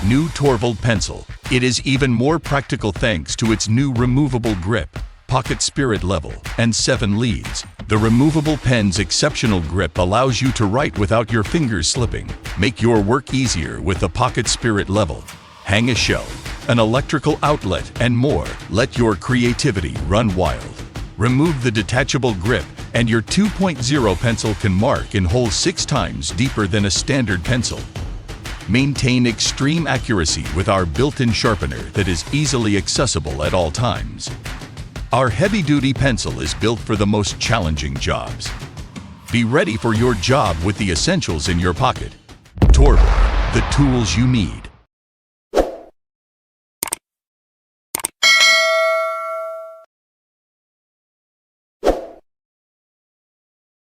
New THORVALD pencil. It is even more practical thanks to its new removable grip, pocket spirit level, and 7 leads. The removable pen's exceptional grip allows you to write without your fingers slipping. Make your work easier with the pocket spirit level. Hang a shelf, an electrical outlet, and more. Let your creativity run wild. Remove the detachable grip, and your 2.0 pencil can mark in holes 6 times deeper than a standard pencil. Maintain extreme accuracy with our built-in sharpener that is easily accessible at all times. Our heavy-duty pencil is built for the most challenging jobs. Be ready for your job with the essentials in your pocket. THORVALD, the tools you need.